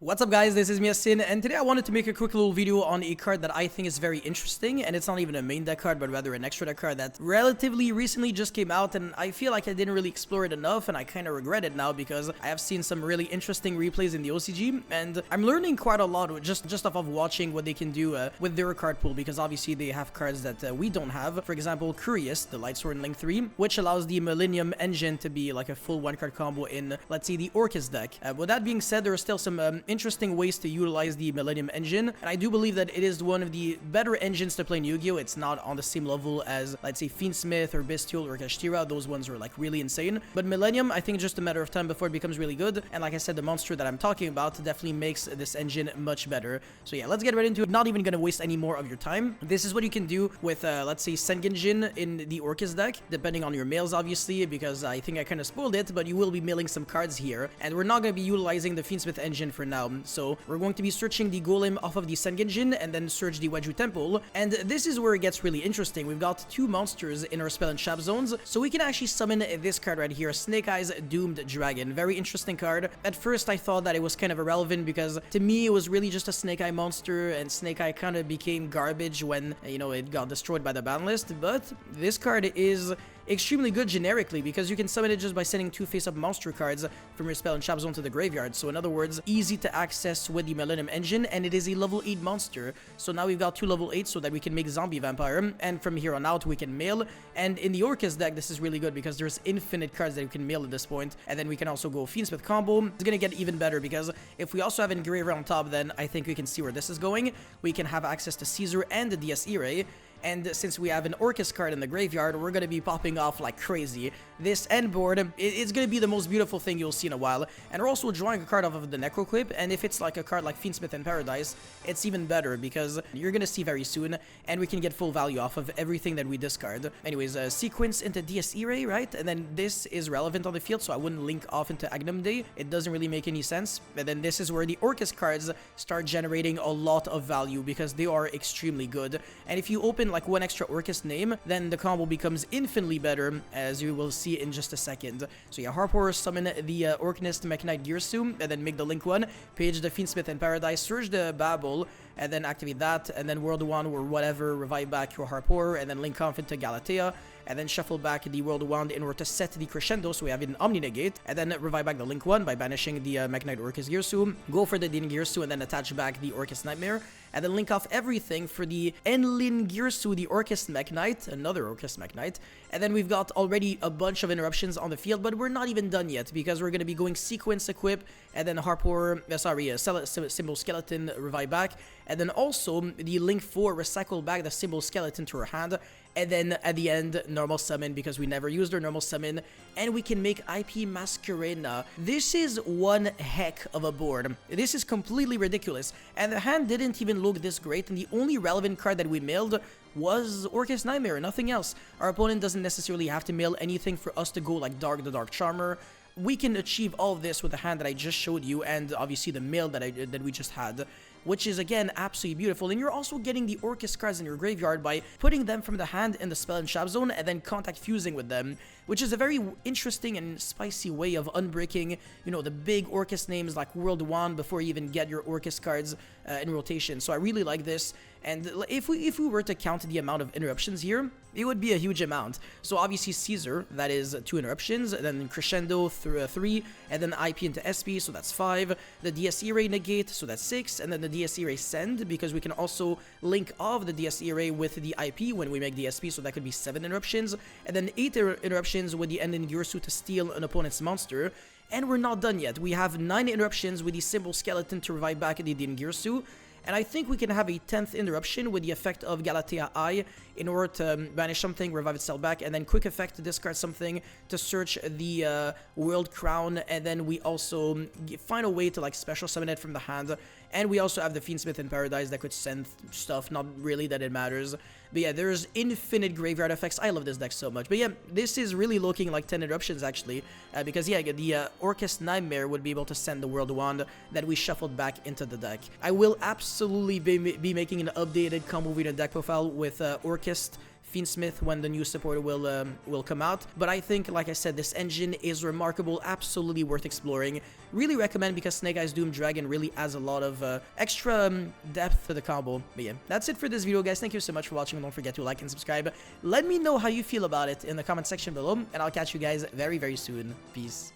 What's up guys, this is Yacine, and today I wanted to make a quick little video on a card that I think is very interesting, and it's not even a main deck card, but rather an extra deck card that relatively recently just came out, and I feel like I didn't really explore it enough, and I kind of regret it now because I have seen some really interesting replays in the OCG, and I'm learning quite a lot just off of watching what they can do with their card pool, because obviously they have cards that we don't have. For example, Curious, the Light Sword and Link 3, which allows the Millennium engine to be like a full one-card combo in, let's say, the Orcust deck. With that being said, there are still some interesting ways to utilize the Millennium engine, and I do believe that it is one of the better engines to play in Yu-Gi-Oh! It's not on the same level as, let's say, Fiendsmith or Bestial or Kashtira. Those ones are like really insane, but Millennium, I think just a matter of time before it becomes really good, and like I said, the monster that I'm talking about definitely makes this engine much better. So yeah, let's get right into it. Not even gonna waste any more of your time. This is what you can do with, let's say, Sengenjin in the Orcust deck, depending on your mails, obviously, because I think I kind of spoiled it, but you will be milling some cards here, and we're not gonna be utilizing the Fiendsmith engine for now. So we're going to be searching the Golem off of the Sengenjin and then search the Wedju Temple, and this is where it gets really interesting. We've got two monsters in our spell and trap zones, so we can actually summon this card right here, Snake Eyes Doomed Dragon. Very interesting card. At first I thought that it was kind of irrelevant because to me it was really just a Snake Eye monster, and Snake Eye kind of became garbage when, you know, it got destroyed by the ban list, but this card is extremely good generically because you can summon it just by sending two face-up monster cards from your spell and trap zone to the graveyard. So in other words, easy to access with the Millennium engine, and it is a level 8 monster. So now we've got two level 8 so that we can make Zombie Vampire, and from here on out we can mail. And in the Orcust deck, this is really good because there's infinite cards that you can mail at this point, and then we can also go Fiendsmith combo. It's gonna get even better because if we also have Engraver on top, then I think we can see where this is going. We can have access to Caesar and the DS Irae. And since we have an Orcust card in the graveyard, we're going to be popping off like crazy. This end board, it's going to be the most beautiful thing you'll see in a while. And we're also drawing a card off of the Necroquip, and if it's like a card like Fiendsmith in Paradise, it's even better because you're going to see very soon, and we can get full value off of everything that we discard. Anyways, sequence into DS Irae, right? And then this is relevant on the field, so I wouldn't link off into Agnum Day. It doesn't really make any sense. And then this is where the Orcust cards start generating a lot of value because they are extremely good. And if you open like one extra Orcust name, then the combo becomes infinitely better, as you will see in just a second. So yeah, Harp Horror, summon the Orcust Mekk-Knight Gearsu, and then make the Link 1, page the Fiendsmith in Paradise, search the Babel, and then activate that, and then World 1 or whatever, revive back your Harp Horror, and then link off into Galatea, and then shuffle back the World Wand in order to set the Crescendo, so we have an Omni Negate, and then revive back the Link 1 by banishing the Mekk-Knight Orcust Gearsu, go for the Din Gearsu, and then attach back the Orcust Nightmare, and then link off everything for the Enlin Gearsu, the Orcust Mekk-Knight, another Orcust Mekk-Knight, and then we've got already a bunch of interruptions on the field, but we're not even done yet, because we're going to be going Sequence Equip, and then Harp Horror, Symbol Skeleton, revive back, and then also the Link 4, recycle back the Symbol Skeleton to our hand, and then at the end, normal summon because we never used our normal summon, and we can make IP Masquerena. This is one heck of a board. This is completely ridiculous, and the hand didn't even look this great, and the only relevant card that we mailed was Orcust Nightmare, nothing else. Our opponent doesn't necessarily have to mail anything for us to go like Dark the Dark Charmer. We can achieve all of this with the hand that I just showed you, and obviously the mail that we just had, which is again absolutely beautiful. And you're also getting the Orcust cards in your graveyard by putting them from the hand in the spell and trap zone and then contact fusing with them, which is a very interesting and spicy way of unbreaking, you know, the big Orcust names like World 1 before you even get your Orcust cards in rotation. So I really like this, and if we were to count the amount of interruptions here, it would be a huge amount. So obviously Caesar, that is 2 interruptions, then Crescendo through 3, and then IP into SP, so that's 5, the DS Irae negate, so that's 6, and then the DS Irae send, because we can also link off the DS Irae with the IP when we make the SP, so that could be 7 interruptions, and then 8 interruptions with the Ending Gearsu to steal an opponent's monster. And we're not done yet. We have 9 interruptions with the Symbol Skeleton to revive back the Din Gearsu, and I think we can have a 10th interruption with the effect of Galatea Eye in order to banish something, revive itself back, and then quick effect to discard something to search the World Crown, and then we also find a way to like special summon it from the hand, and we also have the Fiendsmith in Paradise that could send stuff, not really that it matters. But yeah, there's infinite graveyard effects. I love this deck so much. But yeah, this is really looking like 10 interruptions actually, because yeah, the Orcust Nightmare would be able to send the World Wand that we shuffled back into the deck. I will absolutely be making an updated combo video deck profile with Orcust, Fiendsmith when the new support will come out. But I think, like I said, this engine is remarkable, absolutely worth exploring. Really recommend, because Snake Eyes Doom Dragon really adds a lot of extra depth to the combo. But yeah, that's it for this video, guys. Thank you so much for watching. Don't forget to like and subscribe. Let me know how you feel about it in the comment section below, and I'll catch you guys very, very soon. Peace.